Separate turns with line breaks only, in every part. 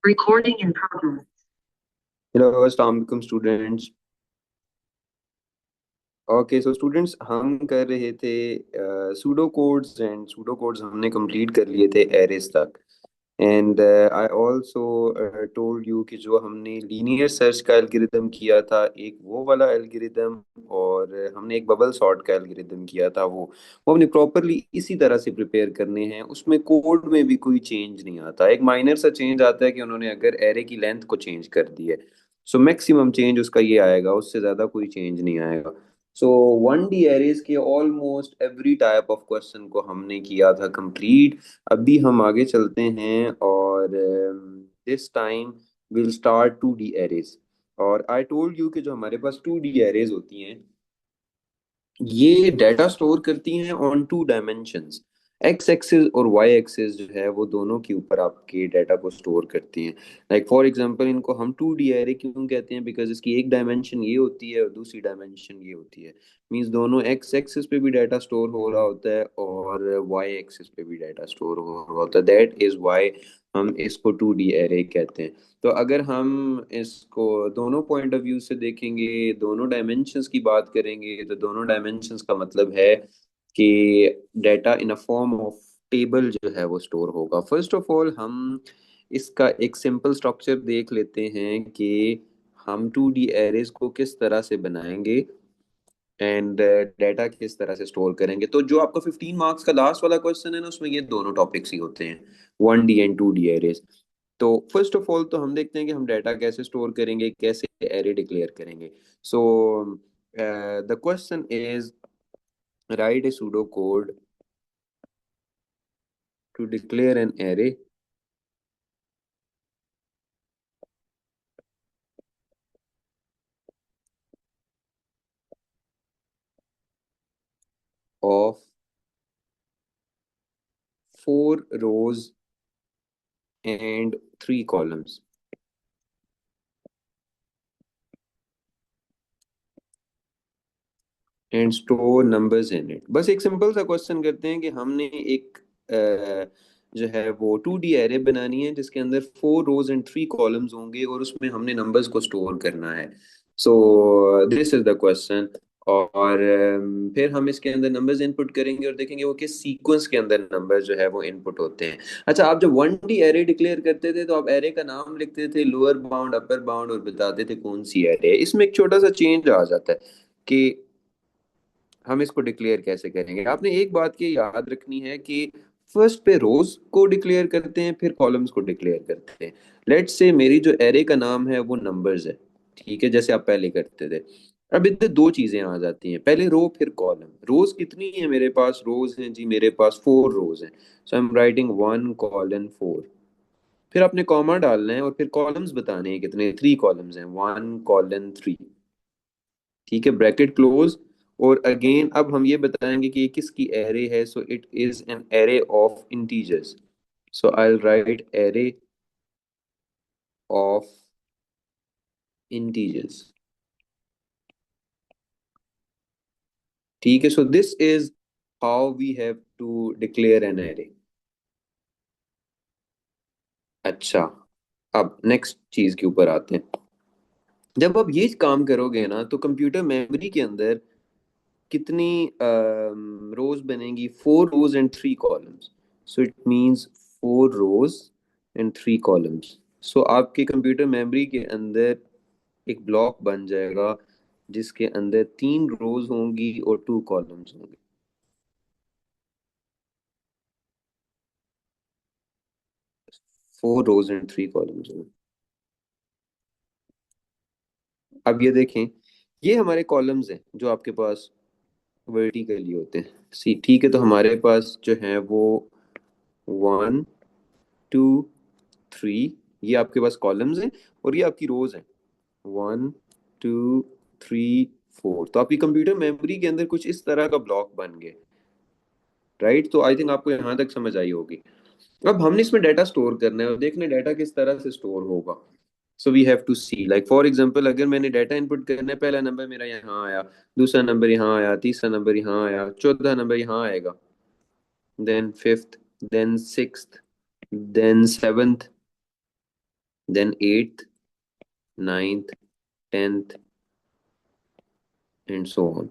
Recording in progress.
Hello अस्सलाम वालेकुम students. Okay so students, हम कर रहे थे pseudo codes, and pseudo codes हमने कंप्लीट कर लिए थे एरेस तक। And I also told you कि जो हमने लीनियर सर्च का एल्गोरिदम किया था, एक वो वाला एल्गोरिदम, और हमने एक बबल सॉर्ट का एल्गोरिदम किया था, वो हमने प्रॉपरली इसी तरह से प्रिपेयर करने हैं। उसमें कोड में भी कोई चेंज नहीं आता। एक माइनर सा चेंज आता है कि उन्होंने अगर एरे की लेंथ को चेंज कर दी है। सो मैक्सिमम चेंज उसका ये आएगा, उससे ज़्यादा कोई चेंज नहीं आएगा। सो 1D एरेज के almost every type of question को हमने किया था कंप्लीट। अभी हम आगे चलते हैं, और this time will start 2D arrays. और आई टोल्ड यू कि जो हमारे पास 2D एरेज होती हैं, ये डाटा स्टोर करती हैं on to dimensions. X axis और वाई एक्सिस जो है वो दोनों के ऊपर आपके डाटा को स्टोर करती हैं। लाइक फॉर एग्जांपल, इनको हम 2D एरे क्यों कहते हैं? बिकॉज इसकी एक डायमेंशन ये होती है और दूसरी डायमेंशन ये होती है। मींस दोनों एक्स एक्सिस पे भी डाटा स्टोर हो रहा होता है और वाई एक्सिस पे भी डाटा स्टोर हो रहा होता है। दैट इज वाई हम इसको 2D एरे कहते हैं। तो अगर हम इसको दोनों पॉइंट ऑफ व्यू से देखेंगे, दोनों डायमेंशंस की बात करेंगे, तो दोनों डायमेंशंस का मतलब है कि data in a form of table जो है वो स्टोर होगा। फर्स्ट ऑफ ऑल हम इसका एक सिंपल स्ट्रक्चर देख लेते हैं कि हम 2D एरेज को किस तरह से बनाएंगे एंड डाटा किस तरह से स्टोर करेंगे। तो जो आपका 15 मार्क्स का लास्ट वाला क्वेश्चन है ना, उसमें ये दोनों टॉपिक्स ही होते हैं, 1D एंड 2D एरेज। तो फर्स्ट ऑफ ऑल तो हम देखते हैं कि हम डाटा कैसे स्टोर करेंगे, कैसे एरे डिक्लेयर करेंगे। So the question is, write a pseudo code to declare an array of 4 rows and 3 columns and store numbers in it. बस एक सिंपल सा क्वेश्चन करते हैं कि हमने एक जो है वो 2D एरे बनानी है जिसके अंदर 4 rows एंड 3 columns होंगे, और उसमें हमने नंबर्स को स्टोर करना है। So this is the question. और फिर हम इसके अंदर नंबर्स इनपुट करेंगे और देखेंगे वो किस सीक्वेंस के अंदर नंबर जो है वो इनपुट होते हैं। अच्छा, आप जब 1D एरे डिक्लेयर करते थे तो आप एरे का नाम लिखते थे, लोअर बाउंड, अपर बाउंड, और बताते थे कौन सी एरे है। इसमें एक छोटा सा चेंज आ जाता है कि हम इसको डिक्लेयर कैसे करेंगे। आपने एक बात की याद रखनी है कि फर्स्ट पे रोज को डिक्लेयर करते हैं, फिर कॉलम्स को डिक्लेयर करते हैं। लेट्स से मेरी जो एरे का नाम है वो नंबर्स है, ठीक है, जैसे आप पहले करते थे। अब इधर दो चीजें आ जाती हैं, पहले रो फिर कॉलम। रोज कितनी है मेरे पास? रोज हैं जी मेरे पास 4 rows हैं। So I am writing 1:4। फिर आपने कॉमा डालना है और फिर कॉलम्स बताने हैं कितने, 3 columns हैं, 1:3। ठीक है, ब्रैकेट क्लोज। और अगेन अब हम ये बताएंगे कि ये किसकी एरे है। So it is an array of integers. So I write array of integers. ठीक है, so this is how we have to declare an array. अच्छा, अब नेक्स्ट चीज के ऊपर आते हैं। जब आप ये काम करोगे ना, तो कंप्यूटर मेमोरी के अंदर कितनी रोज बनेंगी? 4 rows and 3 columns। So it means 4 rows and 3 columns। सो आपके कंप्यूटर मेमोरी के अंदर एक ब्लॉक बन जाएगा जिसके अंदर 3 rows होंगी और 2 columns होंगे। 4 rows and 3 columns होंगे। अब ये देखें, ये हमारे कॉलम्स हैं जो आपके पास वर्टिकली होते हैं। सी ठीक है, तो हमारे पास जो है वो 1, 2, 3, ये आपके पास कॉलम्स हैं और ये आपकी रोज हैं, 1, 2, 3, 4। तो आपकी कंप्यूटर मेमोरी के अंदर कुछ इस तरह का ब्लॉक बन गए। राइट, तो आई थिंक आपको यहाँ तक समझ आई होगी। अब हमने इसमें डाटा स्टोर करना है और देखना है डाटा किस तरह से स्टोर होगा। So we have to see, like for example, अगर मैंने डाटा इनपुट करना है, पहला नंबर मेरा यहाँ आया, दूसरा नंबर यहाँ आया, तीसरा नंबर यहाँ आया, चौथा नंबर यहाँ आएगा, then fifth, then sixth, then seventh, then eighth, ninth, tenth, and so on.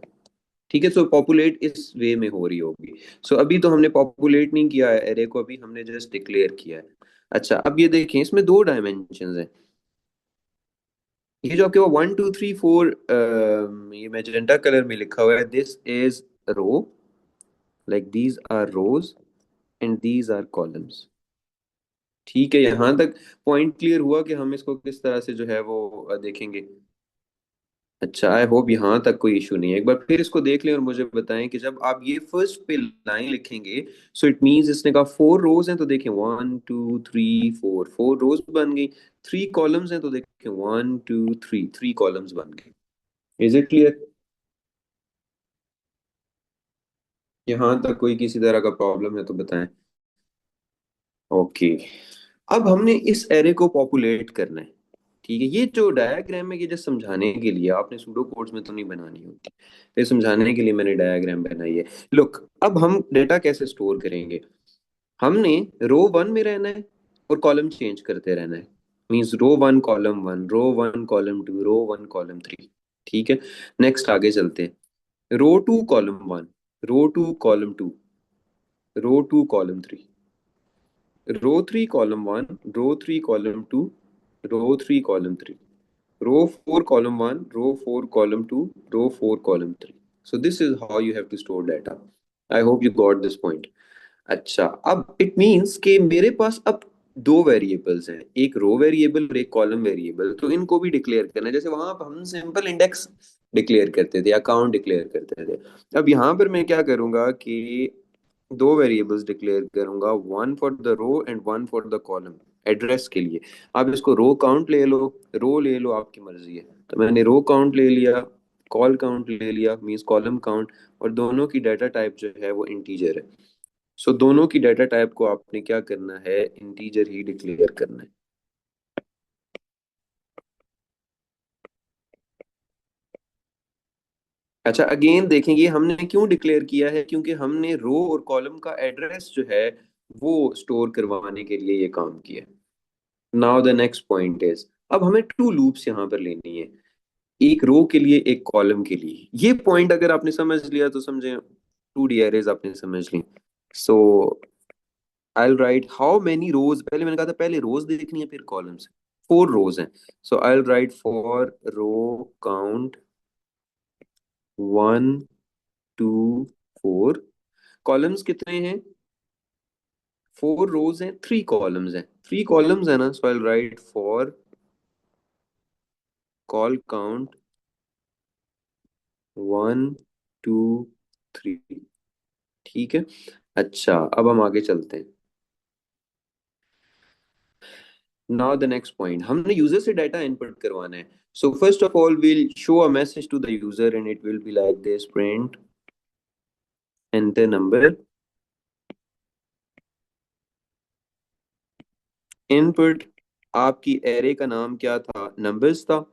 ठीक है, सो पॉपुलेट इस वे में हो रही होगी। सो अभी तो हमने पॉपुलेट नहीं किया है एरे को, अभी हमने जस्ट डिक्लेयर किया है। अच्छा, अब ये देखें, इसमें दो डायमेंशन हैं। ये जो आपके वो 1 2 3 4, ये मैजेंटा कलर में लिखा हुआ है, this is row, like these are rows and these are columns. ठीक है, यहां तक पॉइंट क्लियर हुआ कि हम इसको किस तरह से जो है वो देखेंगे। अच्छा, आई होप यहाँ तक कोई इशू नहीं है। एक बार फिर इसको देख लें और मुझे बताएं कि जब आप ये फर्स्ट पे लाइन लिखेंगे, सो इट मींस इसने कहा 4 रोज हैं, तो देखें 1 2 3 4, 4 रोज बन गई। 3 कॉलम्स हैं, तो देखें 1 2 3, 3 कॉलम्स बन गए। Is it clear? यहाँ तक कोई किसी तरह का प्रॉब्लम है तो बताएं। ओके, अब हमने इस एरे को पॉपुलेट करना है। ठीक है, ये जो डायग्राम है, ये जस्ट समझाने के लिए, आपने सूडो कोड्स में तो नहीं बनानी होती, ये समझाने के लिए मैंने डायग्राम बनाई है। लुक, अब हम डेटा कैसे स्टोर करेंगे। हमने रो वन में रहना है और कॉलम चेंज करते रहना है। Means row 1 column 1, row 1 column 2, row 1 column 3। ठीक है, नेक्स्ट आगे चलते हैं। Row 2 column 1, row 2 column 2, row 2 column 3, row 3 column 1, row 3 column 2, row 3 column 3, row 4 column 1, row 4 column 2, row 4 column 3। So this is how you have to store data. I hope you got this point. अच्छा, अब it means कि मेरे पास अब दो variables हैं, एक रो variable और एक कॉलम वेरिएबल, तो इनको भी डिक्लेयर करना है। जैसे वहां पर हम सिंपल इंडेक्स डिक्लेयर करते थे, अकाउंट डिक्लेयर करते थे। अब यहाँ पर मैं क्या करूंगा कि दो वेरिएबल्स डिक्लेयर करूंगा, one for the row and one for the column, address के लिए। आप इसको रो काउंट ले लो, रो ले लो, आपकी मर्जी है। तो मैंने रो काउंट ले लिया, कॉल काउंट ले लिया, मींस कॉलम काउंट। और दोनों की डाटा टाइप जो है वो इंटीजर है। सो दोनों की डाटा टाइप को आपने क्या करना है, इंटीजर ही डिक्लेयर करना है। अच्छा, अगेन देखेंगे हमने क्यों डिक्लेयर किया है, क्योंकि हमने रो और कॉलम का एड्रेस जो है वो स्टोर करवाने के लिए ये काम किया। Now the next point is, अब हमें टू लूप्स यहाँ पर लेनी है, एक रो के लिए एक कॉलम के लिए। ये पॉइंट अगर आपने समझ लिया तो समझे 2D एरेज आपने समझ ली। सो आई राइट हाउ मेनी रोज, पहले मैंने कहा था पहले रोज देखनी है फिर कॉलम्स। 4 रोज हैं। So I write for row count 1 2 4। Columns कितने हैं? 4 रोज हैं, 3 कॉलम्स हैं। 3 कॉलम्स है ना, सो I write for call count 1 2 3। ठीक है। अच्छा, अब हम आगे चलते हैं। नाउ द नेक्स्ट पॉइंट, हमने यूजर से डाटा इनपुट करवाना है। So first of all we'll show a message to the user and it will be like this: print enter number, input. आपकी एरे का नाम क्या था? नंबर्स था,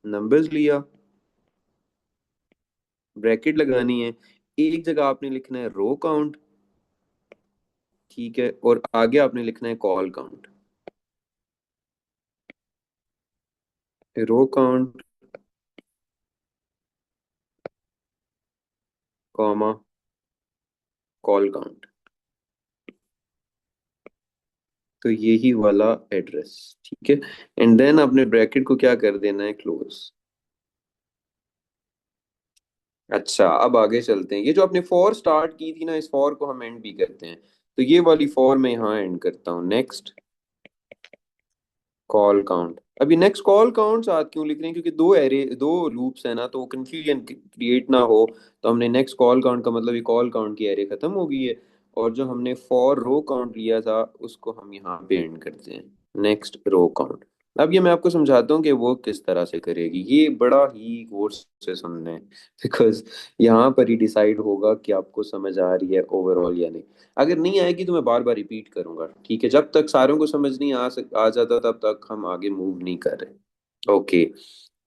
नंबर्स लिया, ब्रैकेट लगानी है, एक जगह आपने लिखना है रो काउंट। ठीक है, और आगे आपने लिखना है col count, row count comma col count. तो यही वाला एड्रेस। ठीक है, एंड देन आपने ब्रैकेट को क्या कर देना है, क्लोज। अच्छा, अब आगे चलते हैं। ये जो आपने फॉर स्टार्ट की थी ना, इस फॉर को हम एंड भी करते हैं। तो ये वाली फॉर मैं यहाँ एंड करता हूँ। Next col count. अभी नेक्स्ट कॉल काउंट साथ क्यों लिख रहे हैं, क्योंकि दो एरे, दो लूप्स है ना, तो कंफ्यूजन क्रिएट ना हो। तो हमने नेक्स्ट कॉल काउंट का मतलब ये कॉल काउंट की एरे खत्म हो गई है, और जो हमने फॉर रो काउंट लिया था उसको हम यहाँ पे एंड करते हैं, नेक्स्ट रो काउंट। अब ये मैं आपको समझाता हूँ कि वो किस तरह से करेगी। ये बड़ा ही गौर से सुनना है, बिकॉज यहाँ पर ही डिसाइड होगा कि आपको समझ आ रही है ओवरऑल या नहीं। अगर नहीं आएगी तो मैं बार बार रिपीट करूंगा। ठीक है, जब तक सारों को समझ नहीं आ जाता तब तक हम आगे मूव नहीं कर रहे। ओके,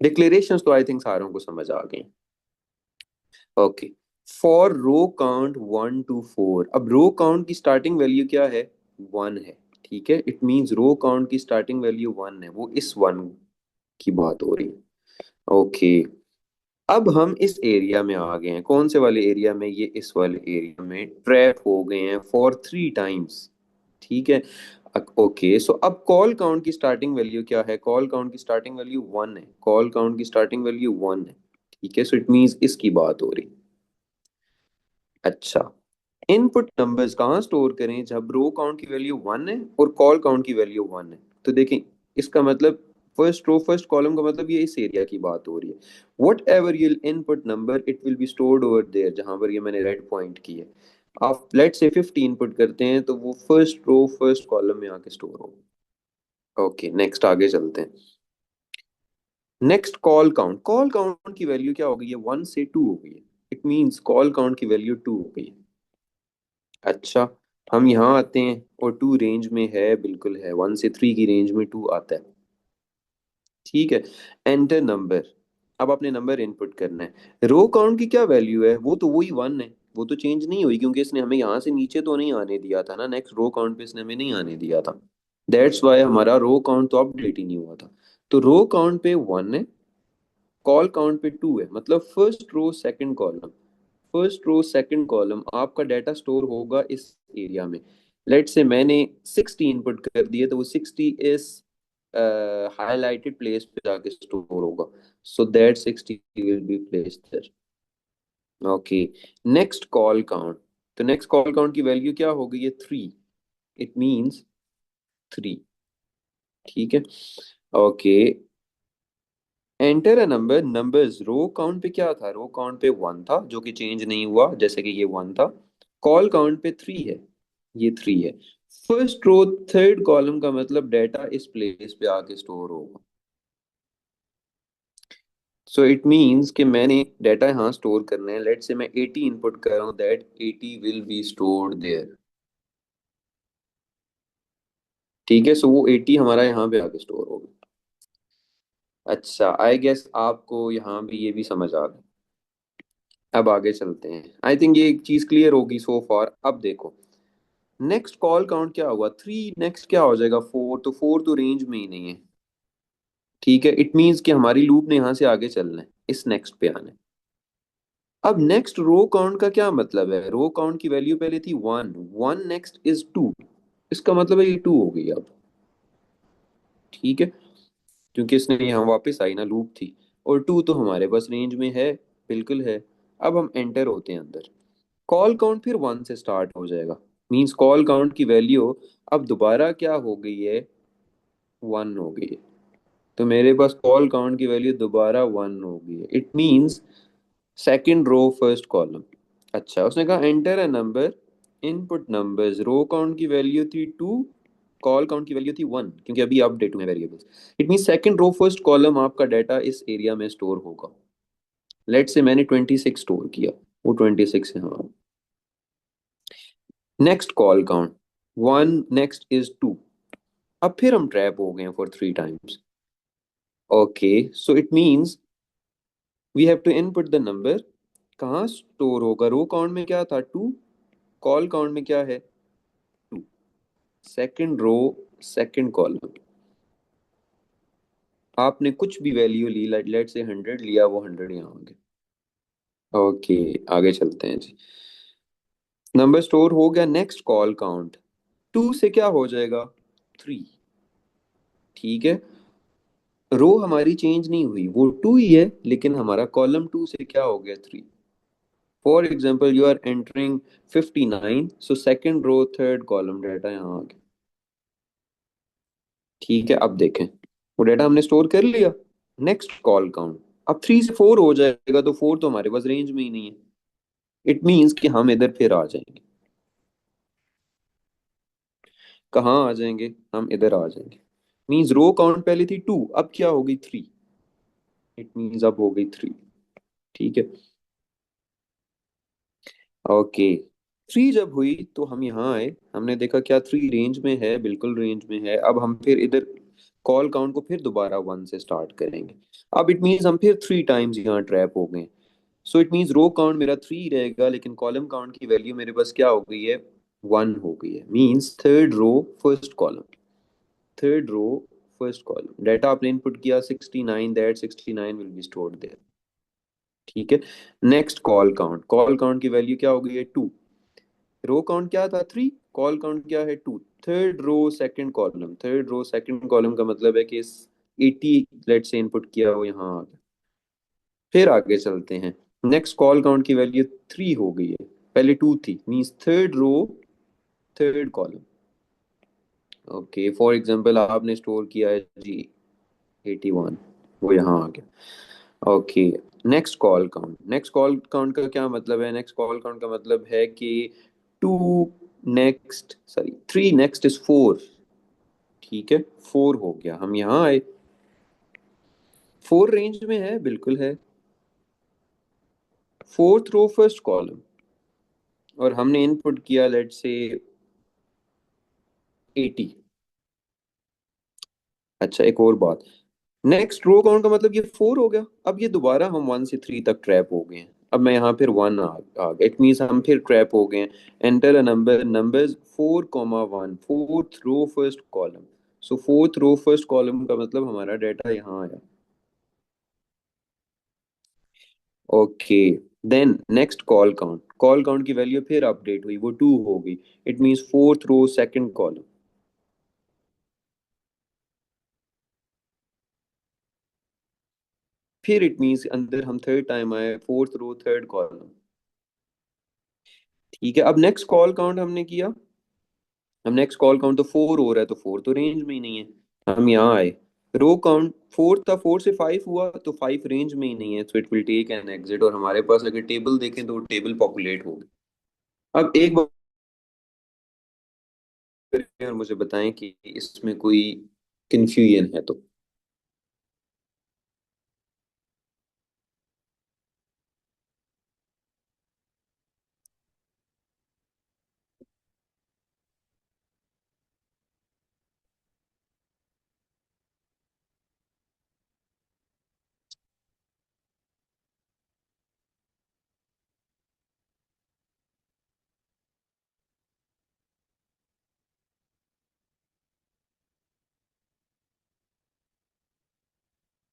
डिक्लेरेशंस तो आई थिंक सारों को समझ आ गई। Okay, for row count 1 2 4। अब रो काउंट की स्टार्टिंग वैल्यू क्या है? 1 है। ठीक है, इट मींस रो काउंट की स्टार्टिंग वैल्यू वन है, वो इस वन की बात हो रही है। ओके, अब हम इस एरिया में आ गए हैं। कौन से वाले एरिया में? ये इस वाले एरिया में ट्रैप हो गए हैं फॉर थ्री टाइम्स। ठीक है। ओके, सो अब कॉल काउंट की स्टार्टिंग वैल्यू क्या है? कॉल काउंट की स्टार्टिंग वैल्यू वन है। कॉल काउंट की स्टार्टिंग वैल्यू वन है। ठीक है, सो इट मींस इसकी बात हो रही। अच्छा, इनपुट नंबर्स कहाँ स्टोर करें जब रो काउंट की वैल्यू वन है और कॉल काउंट की वैल्यू वन है? तो देखें, इसका मतलब फर्स्ट रो फर्स्ट कॉलम का मतलब ये इस एरिया की बात हो रही है। Whatever you'll input number it will be stored over there, जहां पर ये मैंने रेड पॉइंट की है। आप लेट से 50 इनपुट करते हैं तो वो फर्स्ट रो फर्स्ट कॉलम में आके स्टोर होगा। ओके, नेक्स्ट आगे चलते हैं। Next col count. Col count की वैल्यू क्या हो गई है? वन से टू हो गई है। इट मींस कॉल काउंट की वैल्यू टू हो गई है। अच्छा, हम यहाँ आते हैं और टू रेंज में है, बिल्कुल है, वन से थ्री की रेंज में टू आता है। ठीक है, एंटर नंबर। अब आपने नंबर इनपुट करना है। रो काउंट की क्या वैल्यू है? वो तो वही वन है, वो तो चेंज नहीं हुई, क्योंकि इसने हमें यहाँ से नीचे तो नहीं आने दिया था ना, नेक्स्ट रो काउंट पे इसने हमें नहीं आने दिया था। दैट्स वाई हमारा रो काउंट तो अपडेट ही नहीं हुआ था। तो रो काउंट पे वन है, कॉल काउंट पे टू है, मतलब first row second column. First row second column आपका डाटा स्टोर होगा इस एरिया में। लेट से मैंने 60 इनपुट कर दिए तो वो 60 इस हाईलाइटेड प्लेस पे जाके स्टोर होगा। So that 60 will be placed there. Okay, next col count. तो नेक्स्ट कॉल काउंट की वैल्यू क्या हो गई है? थ्री। It means three. ठीक है। Okay, enter a number. Numbers row count पे क्या था? रो काउंट पे वन था, जो कि चेंज नहीं हुआ, जैसे कि ये वन था। कॉल काउंट पे थ्री है, ये थ्री है। फर्स्ट रो थर्ड कॉलम का मतलब डाटा इस प्लेस पे आके स्टोर होगा। सो इट मींस कि मैंने डाटा यहाँ स्टोर करना है। लेट से मैं 80 इनपुट कर रहा हूँ, that 80 will be stored there. ठीक है, सो वो 80 हमारा यहाँ पे आके स्टोर होगा। अच्छा, आई गेस आपको यहाँ भी ये भी समझ आ गया। अब आगे चलते हैं। आई थिंक ये एक चीज क्लियर होगी सो फॉर। अब देखो, नेक्स्ट कॉल काउंट क्या हुआ? थ्री। नेक्स्ट क्या हो जाएगा? फोर। तो फोर तो रेंज में ही नहीं है। ठीक है, इट मीन्स कि हमारी लूप ने यहाँ से आगे चलना है, इस नेक्स्ट पे आना है। अब नेक्स्ट रो काउंट का क्या मतलब है? रो काउंट की वैल्यू पहले थी one, one next is two. इसका मतलब है ये टू हो गई अब। ठीक है, क्योंकि इसने यहाँ वापस आई ना, लूप थी, और टू तो हमारे पास रेंज में है, बिल्कुल है। अब हम एंटर होते हैं अंदर। कॉल काउंट फिर वन से स्टार्ट हो जाएगा। मींस कॉल काउंट की वैल्यू अब दोबारा क्या हो गई है? वन हो गई है। तो मेरे पास कॉल काउंट की वैल्यू दोबारा वन हो गई है। It means second row first column. अच्छा, उसने कहा enter a number. Input numbers row count की वैल्यू थी टू, कॉल काउंट की वैल्यू थी वन, क्योंकि अभी अपडेट हुए variables. It means second row first column आपका डाटा इस एरिया में स्टोर होगा। लेट से मैंने 26 स्टोर किया, वो 26 है हाँ। Next col count one next is two. अब फिर हम ट्रैप हो गए हैं for three times. Okay, so it means we have to input the number. कहाँ स्टोर होगा? रो काउंट में क्या था? टू। कॉल काउंट में क्या है? Two. Second row second column. आपने कुछ भी वैल्यू ली, लेट से 100 लिया, वो 100 यहाँ आ गया। ओके, आगे चलते हैं जी। नंबर स्टोर हो गया। नेक्स्ट कॉल काउंट टू से क्या हो जाएगा? थ्री। ठीक है, रो हमारी चेंज नहीं हुई, वो टू ही है, लेकिन हमारा कॉलम टू से क्या हो गया? Three. For example you are entering 59, so second row third column data यहाँ आ गया। ठीक है, अब देखें, वो डाटा हमने स्टोर कर लिया। नेक्स्ट कॉल काउंट अब थ्री से फोर हो जाएगा, तो फोर तो हमारे पास रेंज में ही नहीं है। इट मीन्स कि हम इधर फिर आ जाएंगे। कहाँ आ जाएंगे? हम इधर आ जाएंगे। मीन्स रो काउंट पहले थी टू, अब क्या हो गई? थ्री। इट मीन्स अब हो गई थ्री। ठीक है। ओके, थ्री जब हुई तो हम यहाँ आए, हमने देखा क्या थ्री रेंज में है? बिल्कुल रेंज में है। अब हम फिर इधर कॉल काउंट को फिर दोबारा वन से स्टार्ट करेंगे। अब इट मीन्स हम फिर थ्री टाइम्स यहाँ ट्रैप हो गए। So it means row count मेरा थ्री रहेगा, लेकिन कॉलम काउंट की वैल्यू मेरे पास क्या हो गई है? वन हो गई है, means third row first column, third row first column. Data आपने इनपुट किया 69, that 69 will be stored there. ठीक है। Next col count, col count की वैल्यू क्या हो गई है 2। रो काउंट क्या था 3, कॉल काउंट क्या है 2। Third row second column, third row second column का मतलब है कि इस 80 लेट से इनपुट किया वो यहाँ आ गया। फिर आगे चलते हैं। नेक्स्ट कॉल काउंट की वैल्यू 3 हो गई है, पहले 2 थी, means third row third column. Okay, for example आपने स्टोर किया है जी 81, वो यहाँ आ गया। Okay. Next col count, next col count का क्या मतलब है? नेक्स्ट कॉल काउंट का मतलब है कि two next sorry 3 next is 4। ठीक है, 4 हो गया, हम यहाँ आए। 4 रेंज में है, बिल्कुल है। फोर्थ रो फर्स्ट कॉलम, और हमने इनपुट किया लेट से 80। अच्छा, एक और बात, नेक्स्ट रो काउंट का मतलब ये 4 हो गया, अब ये दोबारा हम 1 से 3 तक ट्रैप हो गए हैं। अब मैं यहाँ फिर 1 आ गया, इट मीन्स हम फिर ट्रैप हो गए हैं। Enter a number, numbers 4, 1, fourth row first column. So fourth row first column का मतलब हमारा डाटा यहाँ आया। Okay. Then next col count की वैल्यू फिर अपडेट हुई, वो 2 हो गई। It means fourth row second column. फिर इट मीन्स अंदर हम थर्ड टाइम आए, फोर्थ रो थर्ड कॉलम। ठीक है, अब नेक्स्ट कॉल काउंट हमने किया, अब नेक्स्ट कॉल काउंट तो 4 हो रहा है, तो 4 तो रेंज में ही नहीं है। हम यहाँ आए, रो काउंट 4 था, 4 से 5 हुआ, तो 5 रेंज में ही नहीं है, तो it will take an exit. और हमारे पास अगर टेबल देखें तो टेबल पॉपुलेट होगी। अब एक बार करें और मुझे बताएं कि इसमें कोई कंफ्यूजन है तो।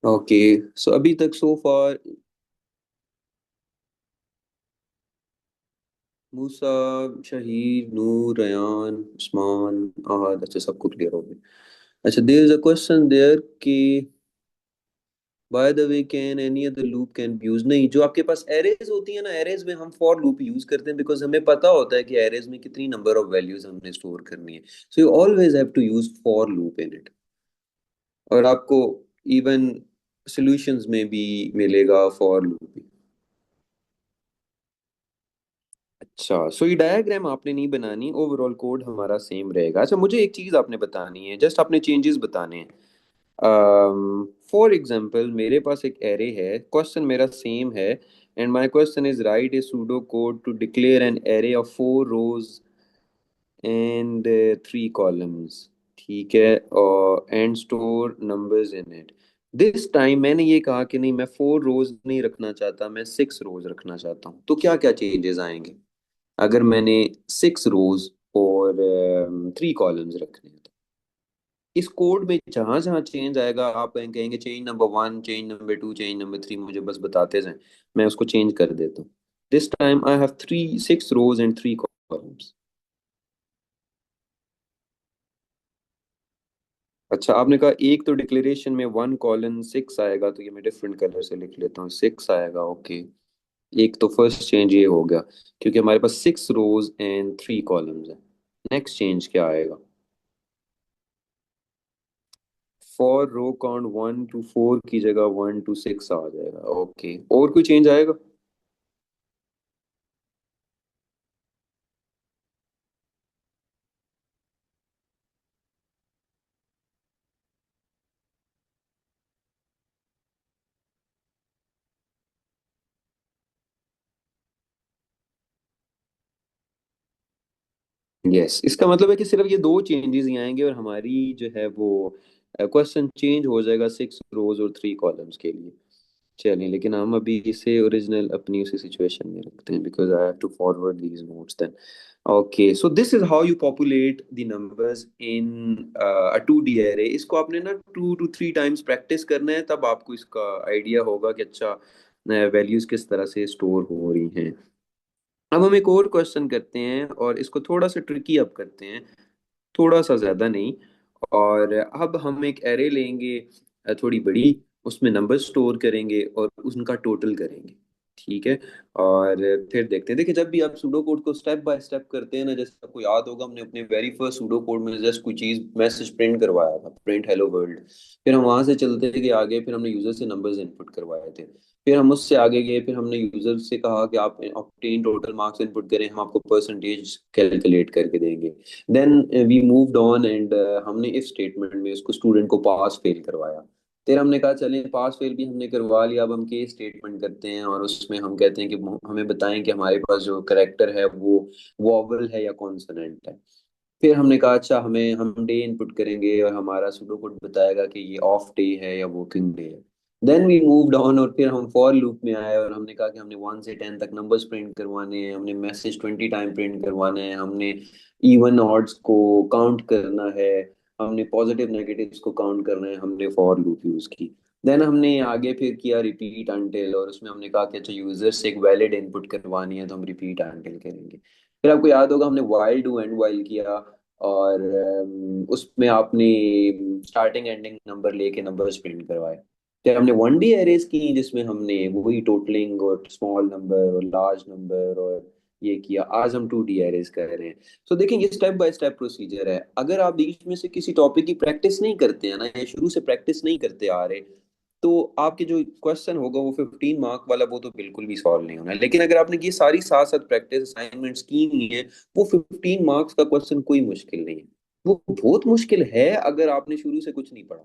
ओके, सो अभी तक सो फार मूसा, शहीद, नूर, रयान, उस्मान, ahad, अच्छा सबको क्लियर हो गया। अच्छा, there is a question there कि by the way can any other loop can be use, नहीं, जो आपके पास एरेज होती है ना, एरेज में हम फॉर लूप यूज करते हैं, बिकॉज हमें पता होता है कि एरेज में कितनी नंबर ऑफ वैल्यूज हमने स्टोर करनी है। So you always have to use for loop in it. और आपको इवन सॉल्यूशंस में भी मिलेगा फॉर लूप। अच्छा, सो ये डायग्राम आपने नहीं बनानी, ओवरऑल कोड हमारा सेम रहेगा। अच्छा, मुझे एक चीज आपने बतानी है, जस्ट आपने चेंजेस बताने हैं। फॉर एग्जाम्पल मेरे पास एक एरे है, क्वेश्चन मेरा सेम है, and my question is write a pseudo code to declare an array of 4 rows and 3 columns. ठीक है, और and store numbers in it. This time मैंने ये कहा कि नहीं, मैं 4 रोज नहीं रखना चाहता, मैं 6 रोज रखना चाहता हूँ, तो क्या क्या चेंजेस आएंगे अगर मैंने 6 रोज और 3 कॉलम्स रखने हैं तो? इस कोड में जहां जहां चेंज आएगा आप कहेंगे change number 1, change number 2, change number 3, मुझे बस बताते जाएं, मैं उसको चेंज कर देता हूँ। This time I have 6 rows and 3 columns. अच्छा, आपने कहा एक तो डिक्लेरेशन में 1 कॉलन 6 आएगा, तो ये मैं डिफरेंट कलर से लिख लेता हूँ, 6 आएगा। ओके, एक तो फर्स्ट चेंज ये हो गया, क्योंकि हमारे पास 6 रोज एंड 3 कॉलम्स है। नेक्स्ट चेंज क्या आएगा? फॉर रो काउंट 1 to 4 की जगह 1 to 6 आ जाएगा। ओके, और कोई चेंज आएगा? यस, इसका मतलब है कि सिर्फ ये दो चेंजेस ही आएंगे और हमारी जो है वो क्वेश्चन चेंज हो जाएगा 6 रोज और 3 कॉलम्स के लिए। चलिए, लेकिन हम अभी इसे ओरिजिनल अपनी उसी सिचुएशन में रखते हैं, because I have to forward these notes then. Okay, so this is how you populate the numbers in a 2D array. इसको आपने ना 2 to 3 टाइम्स प्रैक्टिस करना है, तब आपको इसका आइडिया होगा कि अच्छा वैल्यूज किस तरह से स्टोर हो रही हैं। अब हम एक और क्वेश्चन करते हैं और इसको थोड़ा सा ट्रिकी अब करते हैं, थोड़ा सा ज्यादा नहीं। और अब हम एक एरे लेंगे थोड़ी बड़ी, उसमें नंबर स्टोर करेंगे और उनका टोटल करेंगे। ठीक है। और फिर देखते हैं। देखिए, जब भी आप सूडो कोड को स्टेप बाय स्टेप करते हैं ना, जैसे आपको याद होगा हमने अपने वेरी फर्स्ट सूडो कोड में जस्ट कोई चीज मैसेज प्रिंट करवाया था, प्रिंट हेलो वर्ल्ड। फिर हम वहां से चलते गए आगे, फिर हमने यूजर से नंबर्स इनपुट करवाए थे। फिर हम उससे आगे गए, फिर हमने यूजर से कहा कि आप ऑब्टेन टोटल मार्क्स इनपुट करें, हम आपको परसेंटेज कैलकुलेट करके देंगे। Then we moved on and हमने इफ स्टेटमेंट में उसको स्टूडेंट को पास फेल करवाया। फिर हमने कहा चलें, पास फेल भी हमने करवा लिया, अब हम केस स्टेटमेंट करते हैं और उसमें हम कहते हैं कि हमें बताएं कि हमारे पास जो करेक्टर है वो वॉवल है या कॉन्सोनेंट है। फिर हमने कहा अच्छा, हम डे इनपुट करेंगे और हमारा सूडो कोड बताएगा कि ये ऑफ डे है या वर्किंग डे है। देन वी मूव्ड ऑन और फिर हम फॉर लूप में आए और हमने कहा कि हमने 1 से 10 तक नंबर्स प्रिंट करवाने हैं, हमने मैसेज 20 टाइम प्रिंट करवाना है, हमने इवन ऑड्स को काउंट करना है, हमने पॉजिटिव नेगेटिव्स को काउंट करना है, हमने फॉर लूप यूज की। देन हमने आगे फिर किया रिपीट अनटिल और उसमें हमने कहा कि अच्छा यूजर से एक वैलिड इनपुट करवानी है तो हम रिपीट अनटिल करेंगे। फिर आपको याद होगा हमने वाइल डू एंड वाइल किया और उसमें आपने स्टार्टिंग एंडिंग नंबर लेके नंबर्स प्रिंट करवाए। फिर हमने 1D एरेज की जिसमें हमने वही टोटलिंग और स्मॉल नंबर और लार्ज नंबर और ये किया। आज हम 2D एरेज कर रहे हैं। सो देखिए, ये स्टेप बाय स्टेप प्रोसीजर है। अगर आप बीच में से किसी टॉपिक की प्रैक्टिस नहीं करते हैं ना, या शुरू से प्रैक्टिस नहीं करते आ रहे, तो आपके जो क्वेश्चन होगा वो 15 मार्क वाला, वो तो बिल्कुल भी सॉल्व नहीं होना है। लेकिन अगर आपने ये सारी साथ साथ प्रैक्टिस असाइनमेंट्स की हुई है, वो 15 मार्क्स का क्वेश्चन कोई मुश्किल नहीं है। वो बहुत मुश्किल है अगर आपने शुरू से कुछ नहीं पढ़ा।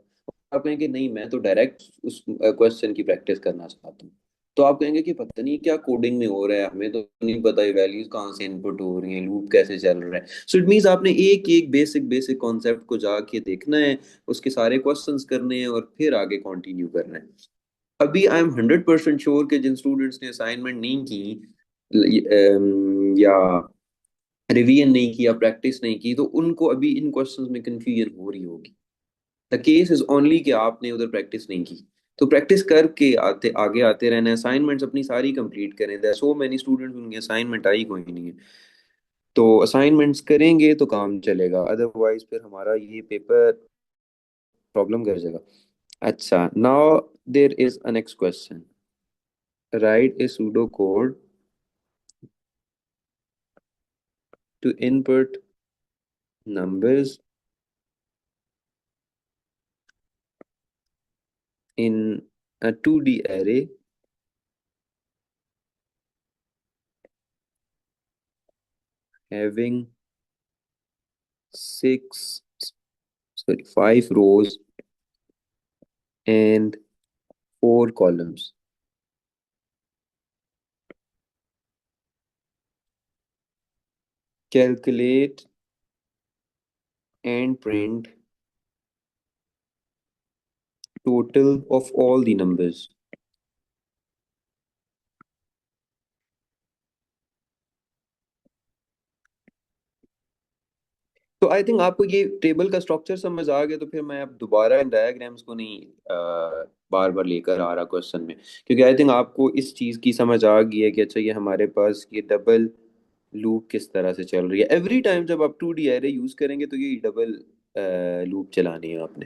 आप कहेंगे नहीं, मैं तो डायरेक्ट उस क्वेश्चन की प्रैक्टिस करना चाहता हूँ, तो आप कहेंगे कि पता नहीं क्या कोडिंग में हो रहा है, हमें तो नहीं पता ये वैल्यूज कहाँ से इनपुट हो रही हैं, लूप कैसे चल रहा है। सो इट मीन्स आपने एक एक बेसिक बेसिक कॉन्सेप्ट को जाके देखना है, उसके सारे क्वेश्चंस करने हैं और फिर आगे कंटिन्यू करना है। अभी आई एम 100% श्योर कि जिन स्टूडेंट्स ने असाइनमेंट नहीं की या रिवीजन नहीं किया, प्रैक्टिस नहीं की, तो उनको अभी इन क्वेश्चंस में कंफ्यूजन हो रही होगी। द केस इज ओनली कि आपने उधर प्रैक्टिस नहीं की। तो प्रैक्टिस करके आते आगे आते रहना है। असाइनमेंट्स अपनी सारी कंप्लीट करें। देयर सो मेनी स्टूडेंट्स, उनकी असाइनमेंट आई कोई नहीं है। तो असाइनमेंट्स करेंगे तो काम चलेगा, अदरवाइज फिर हमारा ये पेपर प्रॉब्लम कर जाएगा। अच्छा, now there is a next question. Write a pseudocode to input numbers in a 2D array having 5 rows and 4 columns. Calculate and print total of all the numbers. तो I think आपको ये table का structure समझ आ गया, तो फिर मैं अब दोबारा इन डायग्राम्स को नहीं बार बार लेकर आ रहा क्वेश्चन में, क्योंकि आई थिंक आपको इस चीज़ की समझ आ गई है कि अच्छा ये हमारे पास ये डबल लूप किस तरह से चल रही है। एवरी टाइम जब आप 2D एरे यूज करेंगे तो ये डबल लूप चलानी है आपने।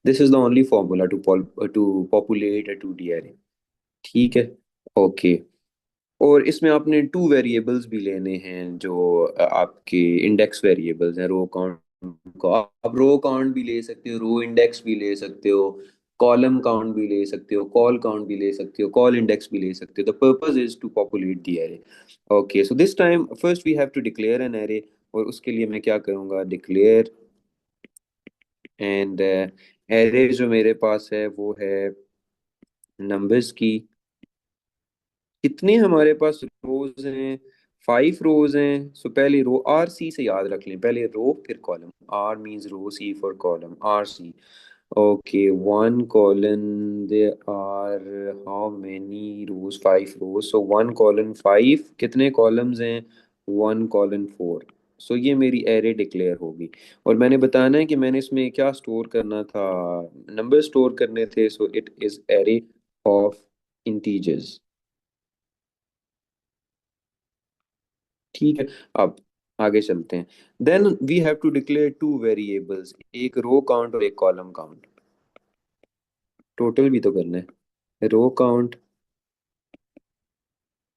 This is the only formula to populate a 2D array. ठीक है। ओके। और इसमें आपने 2 वेरिएबल्स भी लेने हैं जो आपके इंडेक्स वेरिएबल्स हैं। रो काउंट को आप रो काउंट भी ले सकते हो, रो इंडेक्स भी ले सकते हो, कॉलम काउंट भी ले सकते हो, कॉल काउंट भी ले सकते हो, कॉल इंडेक्स भी ले सकते हो। The purpose is to populate the array. Okay, so this time first we have to declare an array. और उसके लिए मैं क्या करूँगा, डिक्लेयर एंड एरे जो मेरे पास है वो है नंबर्स की। कितने हमारे पास रोज हैं, 5 रोज हैं। सो पहले रो आर सी से याद रख लें, पहले रो फिर column. R means row, C for column, R C. Okay, 1 colon, they are how many rows, 5 rows, so 1 colon 5। कितने कॉलम्स हैं, 1:4। सो ये मेरी एरे डिक्लेयर होगी। और मैंने बताना है कि मैंने इसमें क्या स्टोर करना था, नंबर स्टोर करने थे। So it is array of integers. ठीक है। अब आगे चलते हैं। Then we have to declare two variables, एक रो काउंट और एक कॉलम काउंट। टोटल भी तो करना है, रो काउंट,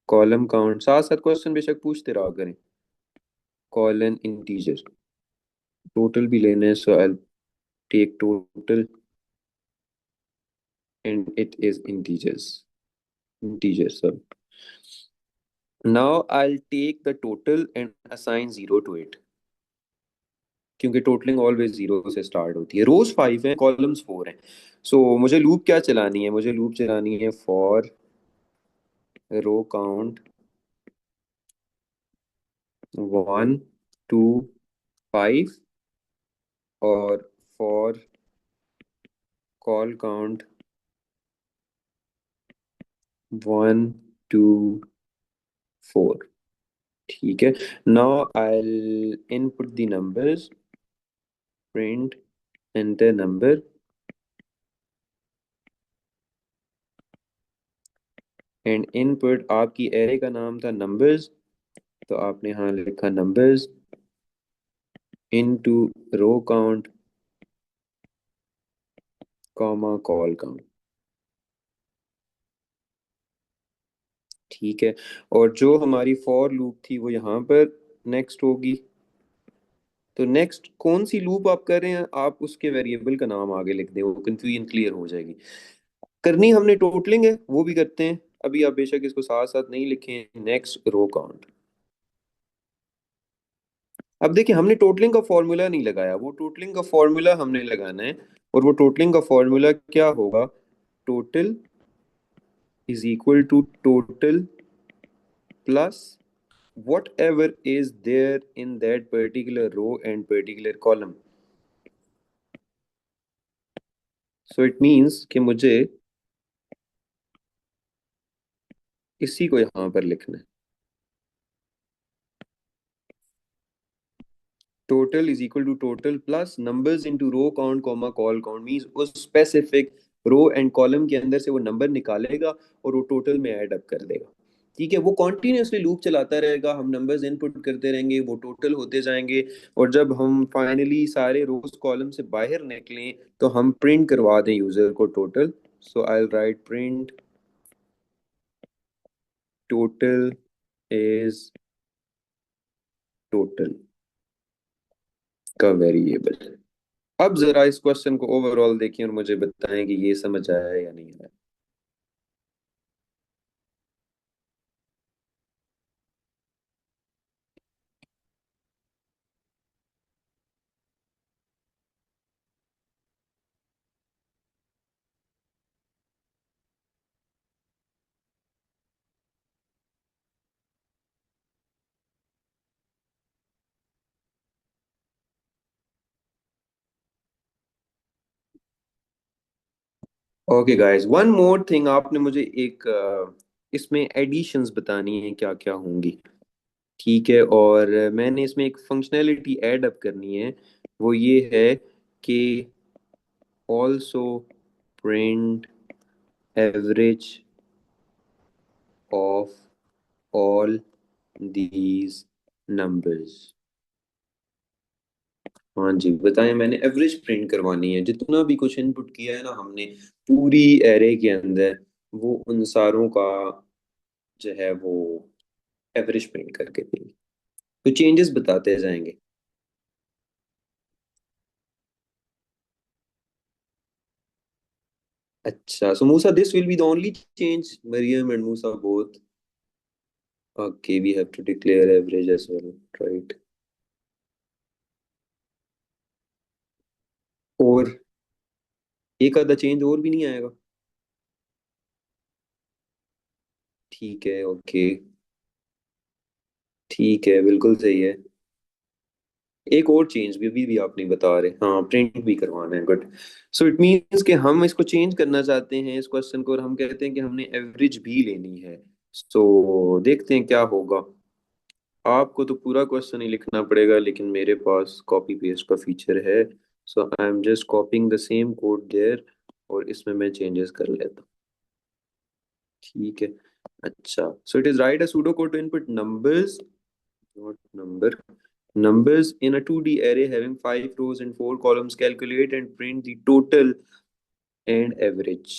कॉलम काउंट, साथ साथ क्वेश्चन बेशक पूछते रहा करें। कॉलन इंटीजर, टोटल भी लेना है। So I take total and it is integers. So now I'll take the total and assign 0 to it, क्योंकि टोटलिंग ऑलवेज जीरो से स्टार्ट होती है। रोज 5 है, कॉलम्स 4 हैं। सो मुझे लूप क्या चलानी है, मुझे लूप चलानी है फॉर रो काउंट 1 to 5 और फॉर कॉल काउंट 1 to 4। ठीक है। Now I input the numbers, print enter number, and input आपकी एरे का नाम था नंबर्स, तो आपने यहाँ लिखा numbers into row count comma col count. ठीक है। और जो हमारी फॉर लूप थी वो यहाँ पर नेक्स्ट होगी। तो नेक्स्ट कौन सी लूप आप कर रहे हैं, आप उसके वेरिएबल का नाम आगे लिख दें, वो कंफ्यूजन क्लियर हो जाएगी। करनी हमने टोटलिंग है, वो भी करते हैं अभी। आप बेशक इसको साथ साथ नहीं लिखें, नेक्स्ट रो काउंट। अब देखिए, हमने टोटलिंग का फॉर्मूला नहीं लगाया, वो टोटलिंग का फॉर्मूला हमने लगाना है। और वो टोटलिंग का फॉर्मूला क्या होगा, total is equal to total plus whatever is there in that particular row and particular column. So it means कि मुझे इसी को यहाँ पर लिखना है। Total is equal to total plus numbers into row count comma col count, means उस specific row and column के अंदर से वो नंबर निकालेगा और वो टोटल में ऐड अप कर देगा। ठीक है। वो कॉन्टिन्यूसली लूप चलाता रहेगा, हम नंबर्स इनपुट करते रहेंगे, वो टोटल होते जाएंगे। और जब हम फाइनली सारे रोज कॉलम से बाहर निकलें तो हम प्रिंट करवा दें यूजर को total. So I right print total is total का वेरिएबल। अब जरा इस क्वेश्चन को ओवरऑल देखें और मुझे बताएं कि ये समझ आया है या नहीं आया। Okay guys, one more thing, आपने मुझे एक इसमें एडिशंस बतानी है क्या क्या होंगी। ठीक है। और मैंने इसमें एक फंक्शनैलिटी ऐड अप करनी है, वो ये है कि also print average of all these numbers. हाँ जी, बताएं। मैंने एवरेज प्रिंट करवानी है, जितना भी कुछ इनपुट किया है ना हमने पूरी एरे के अंदर, वो उन सारों का जो है वो एवरेज प्रिंट करके देंगे। तो चेंजेस बताते जाएंगे। अच्छा, so Musa, this will be the only change, Mariam and Musa both. Okay, we have to declare average as well, right? और एक आधा चेंज और भी नहीं आएगा? ठीक है, ओके। ठीक है, बिल्कुल सही है। एक और चेंज भी आप नहीं बता रहे, हाँ, प्रिंट भी करवाना है, गुड। सो इट मींस कि हम इसको चेंज करना चाहते हैं इस क्वेश्चन को, और हम कहते हैं कि हमने एवरेज भी लेनी है। सो देखते हैं क्या होगा। आपको तो पूरा क्वेश्चन ही लिखना पड़ेगा, लेकिन मेरे पास कॉपी पेस्ट का फीचर है। So I am just copying the same code there, और इसमें मैं चेंजेस कर लेता हूँ। ठीक है। अच्छा, so it is write a pseudo code to input numbers, not numbers in a 2D array having 5 rows and 4 columns. Calculate and print the total and average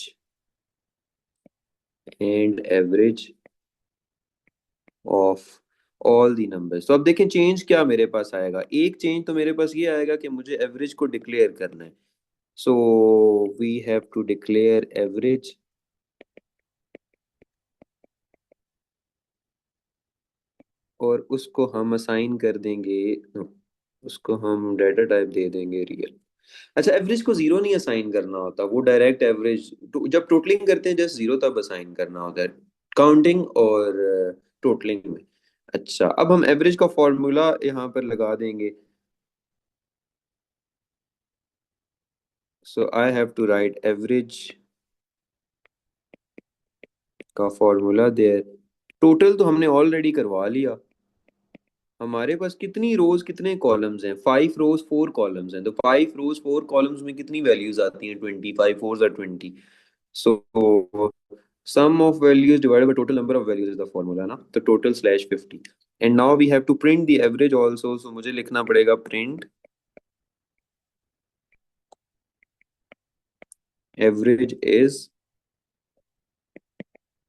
of all the numbers। तो अब देखें change क्या मेरे पास आएगा। एक change तो मेरे पास ये आएगा कि मुझे एवरेज को डिक्लेयर करना है। So we have to declare average, और उसको हम असाइन कर देंगे, उसको हम डाटा टाइप दे देंगे रियल। अच्छा, एवरेज को जीरो नहीं असाइन करना होता, वो डायरेक्ट एवरेज जब टोटलिंग करते हैं जस्ट जीरो तब असाइन करना होता है, काउंटिंग और टोटलिंग में। अच्छा, अब हम एवरेज का फॉर्मूला यहाँ पर लगा देंगे। So I have to write average का फॉर्मूला देयर। टोटल तो हमने ऑलरेडी करवा लिया। हमारे पास कितनी रोज कितने कॉलम्स हैं? 5 रोज 4 कॉलम्स हैं, तो 5 रोज 4 कॉलम्स में कितनी वैल्यूज आती हैं? 20, 5 4 20। सो sum of values divided by total number of values is the formula ना, तो total slash 50। and now we have to print the average also, so मुझे लिखना पड़ेगा print average is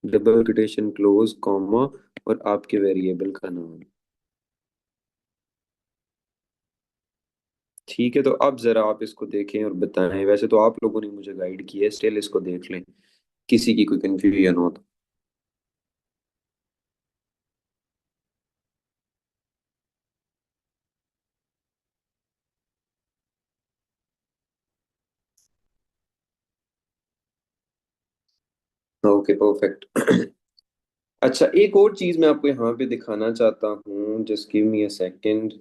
double quotation close comma और आपके variable का नाम। ठीक है, तो अब जरा आप इसको देखें और बताएं। वैसे तो आप लोगों ने मुझे गाइड किया है, स्टिल इसको देख लें, किसी की कोई कंफ्यूजन हो तो। Okay, perfect. अच्छा, एक और चीज मैं आपको यहाँ पे दिखाना चाहता हूँ, just give me a second.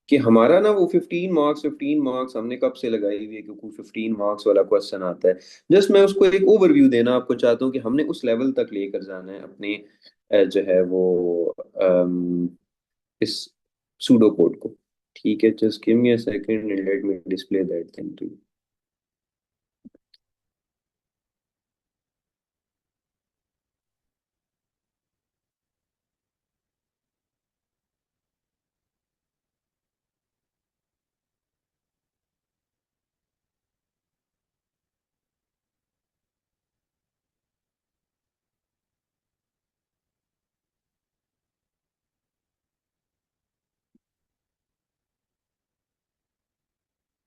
कि हमारा ना वो 15 मार्क्स हमने कब से लगाई हुई है, क्योंकि 15 मार्क्स वाला क्वेश्चन आता है। जस्ट मैं उसको एक ओवरव्यू देना आपको चाहता हूँ कि हमने उस लेवल तक लेकर जाना है अपने जो है वो इस सूडो कोड को। ठीक है, just give me a second and let me display that thing too.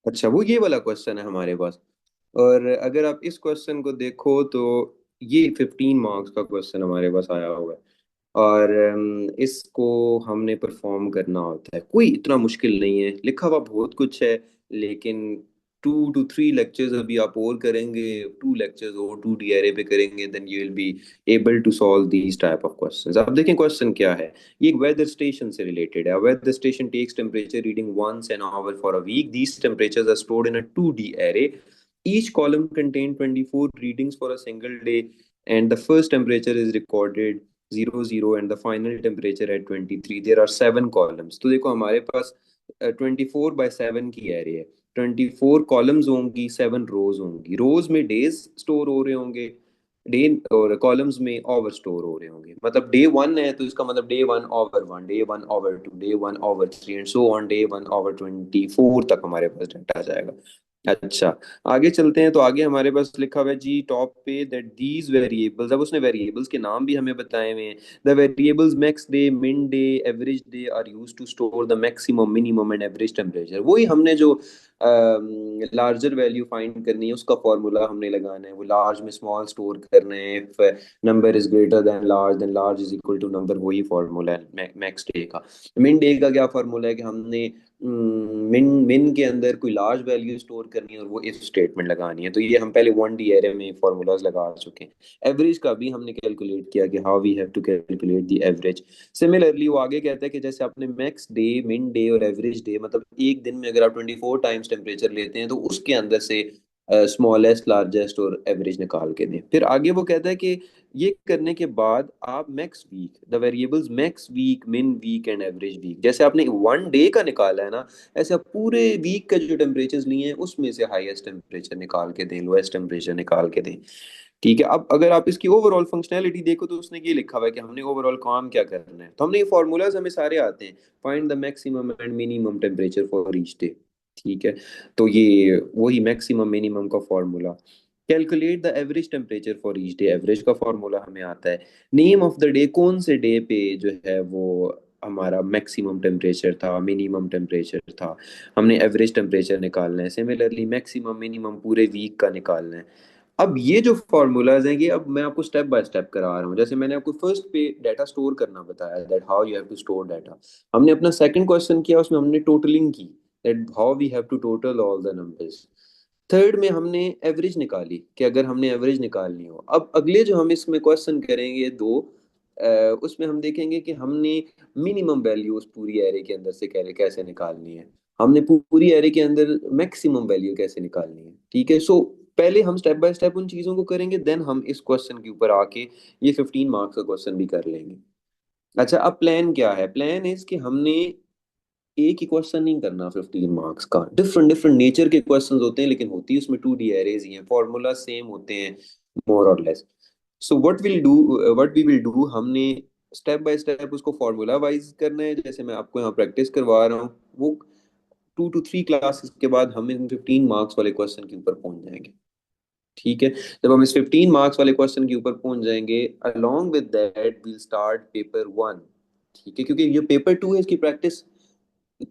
अच्छा, वो ये वाला क्वेश्चन है हमारे पास। और अगर आप इस क्वेश्चन को देखो तो ये 15 मार्क्स का क्वेश्चन हमारे पास आया हुआ है। और इसको हमने परफॉर्म करना होता है, कोई इतना मुश्किल नहीं है, लिखा हुआ बहुत कुछ है। लेकिन 2 to 3 लेक्चर्स अभी आप और करेंगे, 2 लेक्चर्स और 2 डी पे करेंगे, then you will be able to solve these type of questions. अब देखें क्वेश्चन क्या है। ये एक वेदर स्टेशन से रिलेटेड है। Weather station takes temperature reading once an hour for a week. These temperatures are stored in a 2D array। Each column contain 24 readings for a single day, and the first temperature is recorded 00 and the final temperature at 23। There are 7 columns। तो देखो हमारे पास 24/7 की array है। 24 columns होंगी, 7 रोज होंगी। रोज में days store हो रहे होंगे, डे और कॉलम्स में आवर स्टोर हो रहे होंगे। मतलब डे 1 है तो इसका मतलब day 1/1, day 1/2, day 1/3 and so on, day 1/24 तक हमारे पास डाटा जाएगा। अच्छा, आगे चलते हैं। तो आगे हमारे पास लिखा हुआ है जी टॉप पे दैट दीज वेरिएबल्स। अब उसने वेरिएबल्स के नाम भी हमें बताए हुए हैं। The variables max day, min day, average day are use to store the maximum, minimum and average temperature. वही हमने जो लार्जर वैल्यू फाइंड करनी है उसका फॉर्मूला हमने लगाना है। वो लार्ज में स्मॉल स्टोर करना है। If number is greater then large is equal to number, वही फॉर्मूला है मैक्स डे का। मिन डे का क्या फॉर्मूला है कि हमने मिन मिन के अंदर कोई लार्ज वैल्यू स्टोर करनी है और वो इफ स्टेटमेंट लगानी है। तो ये हम पहले 1D एरे में फॉर्मूलाज लगा चुके हैं। एवरेज का भी हमने कैलकुलेट किया कि how we have to calculate the average. Similarly वो आगे कहता है कि जैसे आपने मैक्स डे, मिन डे और एवरेज डे, मतलब एक दिन में अगर आप 24 टाइम्स टेम्परेचर लेते हैं तो उसके अंदर से स्मॉलेस्ट, लार्जेस्ट और एवरेज निकाल के दें। फिर आगे वो कहता है कि ये करने के बाद आप max week, the variables max week, min week and average week, जैसे आपने वन डे का निकाला है ना, ऐसे आप पूरे वीक का जो टेम्परेचर लिए हैं उसमें से हाईएस्ट टेम्परेचर निकाल के दें, लोएस्ट टेम्परेचर निकाल के दें। ठीक है, अब अगर आप इसकी ओवरऑल फंक्शनैलिटी देखो तो उसने ये लिखा हुआ है कि हमने ओवरऑल काम क्या करना है। तो हमने ये फार्मूलाज हमें सारे आते हैं, find the maximum and minimum temperature for each day. ठीक है, तो ये वही मैक्सिमम मिनिमम का formula. Calculate the average temperature for each day, average का फार्मूला हमें आता है। नेम ऑफ द डे, कौन से डे पे जो है वो हमारा मैक्सिमम टेम्परेचर था, मिनिमम टेम्परेचर था, हमने एवरेज टेम्परेचर निकालना है। सिमिलरली मैक्सिमम मिनिमम पूरे वीक का निकालना है। अब ये जो फॉर्मूलाज हैं ये अब मैं आपको स्टेप बाय स्टेप करा रहा हूँ। जैसे मैंने आपको फर्स्ट पे डाटा स्टोर करना बताया, that how you have to store data. हमने अपना सेकंड क्वेश्चन किया, उसमें हमने टोटलिंग की, that how we have to total all the numbers. Third में हमने एवरेज निकाली कि अगर हमने एवरेज निकालनी हो। अब अगले जो हम इसमें क्वेश्चन करेंगे दो, उसमें हम देखेंगे कि हमने मिनिमम वैल्यू उस पूरी एरे के अंदर से कैसे निकालनी है, हमने पूरी एरे के अंदर मैक्सिमम वैल्यू कैसे निकालनी है। ठीक है, सो पहले हम स्टेप बाय स्टेप उन चीजों को करेंगे, देन हम इस क्वेश्चन के ऊपर आके ये 15 मार्क्स का क्वेश्चन भी कर लेंगे। अच्छा, अब प्लान क्या है? प्लान इज कि हमने एक ही क्वेश्चन नहीं करना, 15 मार्क्स का डिफरेंट डिफरेंट नेचर के क्वेश्चंस होते हैं, लेकिन होती है उसमें 2D एरेज ही हैं, फॉर्मूला सेम होते हैं मोर और less. So what we will do, हमने स्टेप बाय स्टेप उसको फॉर्मूला वाइज करना है, जैसे मैं आपको यहाँ प्रैक्टिस करवा रहा हूँ। वो 2 to 3 क्लासेस के बाद हम इन 15 मार्क्स वाले क्वेश्चन के ऊपर पहुंच जाएंगे। ठीक है, जब हम इस 15 मार्क्स वाले क्वेश्चन के ऊपर पहुंच जाएंगे, along with that we'll start paper 1। ठीक है, क्योंकि ये पेपर 2 है, इसकी प्रैक्टिस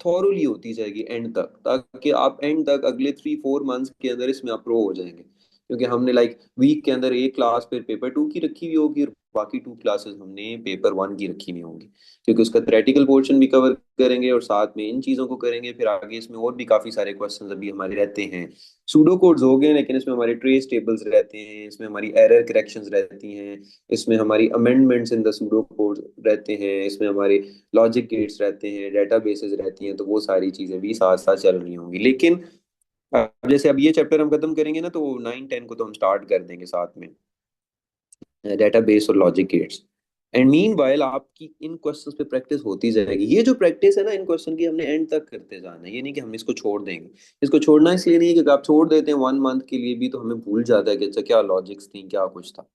थॉरोली होती जाएगी एंड तक, ताकि आप एंड तक अगले 3-4 मंथ्स के अंदर इसमें आप प्रो हो जाएंगे। क्योंकि हमने लाइक वीक के अंदर एक क्लास फिर पेपर 2 की रखी हुई होगी, और बाकी 2 क्लासेस हमने पेपर 1 की रखी हुई होंगी, क्योंकि उसका थ्योरेटिकल पोर्शन भी कवर करेंगे और साथ में इन चीज़ों को करेंगे। फिर आगे इसमें और भी काफ़ी सारे क्वेश्चंस अभी हमारे रहते हैं। सूडो कोड्स हो गए, लेकिन इसमें हमारे ट्रेस टेबल्स रहते हैं, इसमें हमारी एरर करेक्शंस रहती हैं, इसमें हमारी amendments in the pseudo code रहते हैं, इसमें हमारे लॉजिक गेट्स रहते हैं, डेटाबेसेस रहती हैं। तो वो सारी चीजें भी साथ साथ चल रही होंगी। लेकिन अब जैसे अब ये चैप्टर हम खत्म करेंगे ना, तो 9-10 को तो हम स्टार्ट कर देंगे साथ में डेटाबेस और logic gates. And mean while आपकी इन क्वेश्चंस पे प्रैक्टिस होती जाएगी। ये जो प्रैक्टिस है ना इन क्वेश्चन की, हमने एंड तक करते जाना है, ये नहीं कि हम इसको छोड़ देंगे। इसको छोड़ना इसलिए नहीं है क्योंकि आप छोड़ देते हैं 1 मंथ के लिए भी तो हमें भूल जाता है कि अच्छा क्या लॉजिक्स थी, क्या कुछ था।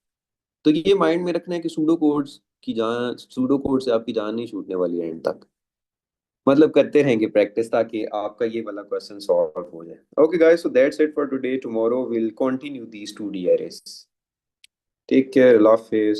तो ये माइंड में रखना है कि सूडो कोड से आपकी जान नहीं छूटने वाली है एंड तक। मतलब करते रहेंगे प्रैक्टिस ताकि आपका ये वाला क्वेश्चन सॉल्व हो जाए। Okay guys, so that's it for today, tomorrow will continue these 2D arrays। Take care, अल्लाह हाफिज।